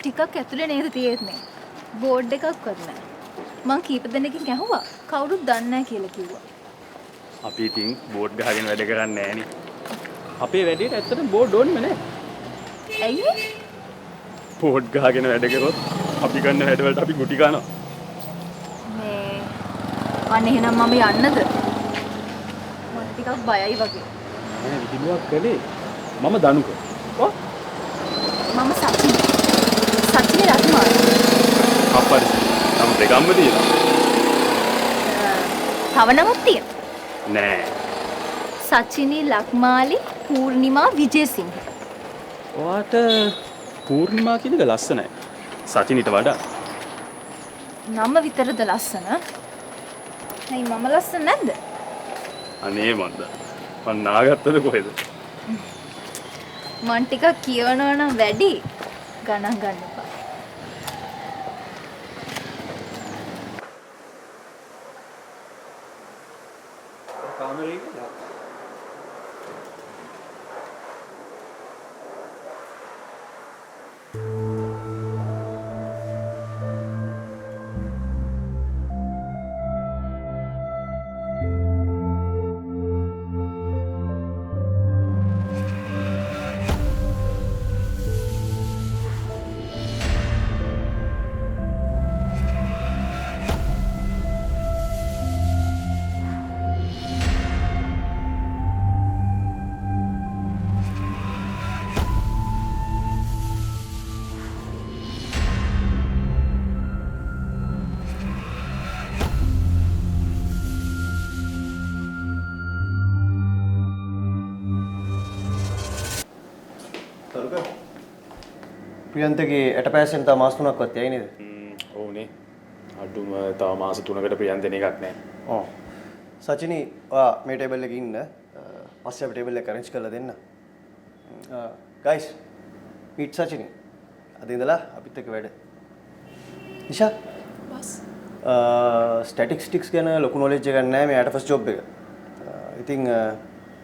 ටිකක් ඇතුලේ නේද තියෙන්නේ. බෝඩ් එකක්වත් නැහැ. මං කීප දෙනෙක්ගෙන් ඇහුවා. කවුරුත් දන්නේ නැහැ කියලා කිව්වා. අපි ඉතින් බෝඩ් ගහගෙන වැඩ කරන්නේ නෑනේ. අපේ වැඩේට ඇත්තටම බෝඩ් ඕනෙම නෑ. ඇයි? බෝඩ් ගහගෙන වැඩ කරොත් අපි කරන වැඩවලට අපි ගුටි කනවා. මේ අනේ එහෙනම් මම යන්නද? මට ටිකක් බයයි වගේ. මම විහිළුවක් කළේ. මම දනුක. ඔව්. මම සචිනි රත්මාල්. අප්පරි. නම් දෙකක්ම තියෙනවා. තව නමක් තියෙනවා. නෑ. සචිනි ලක්මාලි පූර්ණිමා විජේසිංහ. ඔයාට පූර්ණිමා කියන එක ලස්සනයි. සචිනිට වඩා. නම විතරද ලස්සන? ඇයි මම ලස්සන නැද්ද? අනේ මන්ද. මං නාගත්තද කොහෙද? මං ටිකක් කියවනවා නම් වැඩි ගණන් ගන්න එපා. කාමරේ ප්‍රියන්තගේ ඇටපෑසෙන් තව මාස 3ක්වත් යයි නේද? ඔව්නේ. අඩුම තව මාස 3කට ප්‍රියන්තෙන එකක් නැහැ. ඔව්. සචිනි ඔයා මේ ටේබල් එකේ ඉන්න. පස්සේ අපි ටේබල් එක අරේන්ජ් කරලා දෙන්න. Guys meet Sachini. අද ඉඳලා අපිත් එක්ක වැඩ. නිෂා බස්. ස්ටැටිස්ටික්ස් ගැන ලොකු නොලෙජ් එකක් නැහැ මේ ෆස්ට් ජොබ් එක. ඉතින්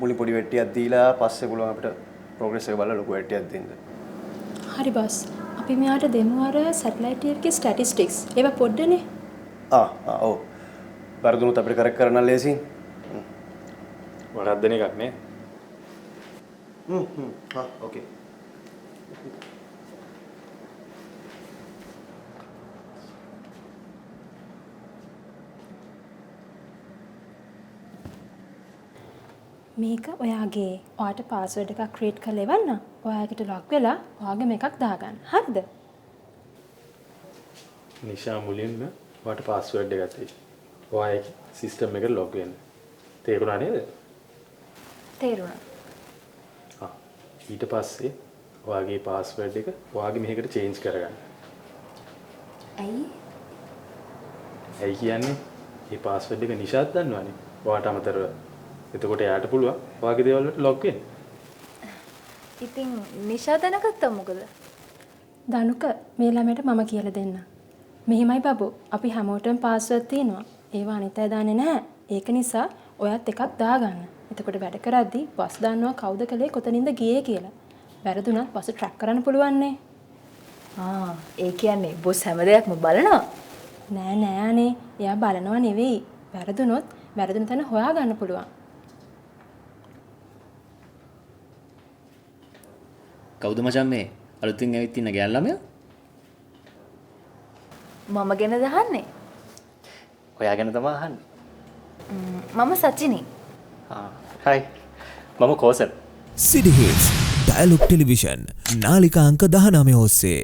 මුලින් පොඩි වෙට්ටියක් දීලා පස්සේ පුළුවන් අපිට ප්‍රෝග්‍රස් එක බලලා ලොකු වෙට්ටියක් දෙන්න. හරි බස්. අපි මෙයාට දෙමු අර සැටලයිට් එකේ ස්ටැටිස්ටික්ස්. ඒවා පොඩ්ඩනේ. ඔව්. වරදුනොත් අපිට කරෙක්ට් කරන්න ලේසියි. වරද්දන එකක් නේ. ඕකේ. මේක ඔයාගේ ඔයාට පාස්වර්ඩ් එකක් ක්‍රියේට් කරලා එවන්න. ඔයාකට ලොග් වෙලා ඔයාගේ මේකක් දාගන්න. හරිද? නිෂා මුලින්ම ඔයාට පාස්වර්ඩ් එකක් දෙයි. ඔයාගේ සිස්ටම් එකට ලොග් වෙන්න. තේරුණා නේද? තේරුණා. ඊට පස්සේ ඔයාගේ පාස්වර්ඩ් එක ඔයාගේ මෙහෙකට චේන්ජ් කරගන්න. ඇයි? ඇයි කියන්නේ? මේ පාස්වර්ඩ් එක නිෂාත් දන්නවනේ. ඔයාට අමතරව. එතකොට එයාට පුළුවන් ඔයාගේ දේවල් වලට ලොග් වෙන්න. ඉතින් නිෂා දැනගත්තා මොකද? දනුක මේ ළමයට මම කියලා දෙන්න. මෙහිමයි බබෝ. අපි හැමෝටම පාස්වර්ඩ් තියෙනවා. ඒවා අනිත් අය දන්නේ නැහැ. ඒක නිසා ඔයත් එකක් දාගන්න. එතකොට වැඩ කරද්දී බස් දන්නවා කවුද කලේ කොතනින්ද ගියේ කියලා. වැරදුනත් බස් ට්‍රැක් කරන්න පුළුවන් නේ. ඒ කියන්නේ බොස් හැම දෙයක්ම බලනවා. නෑ අනේ. එයා බලනවා නෙවෙයි. වැරදුනොත් වැරදුන තැන හොයාගන්න පුළුවන්. කවුද මචං මේ අලුතින් ඇවිත් ඉන්න ගෑන් ළමයා? මම ගැන දහන්නේ. ඔයා ගැන තමයි අහන්නේ. මම සචිනි. හයි. මම කෝසල්. City Hits Dialog Television නාලිකා අංක 19 ඔස්සේ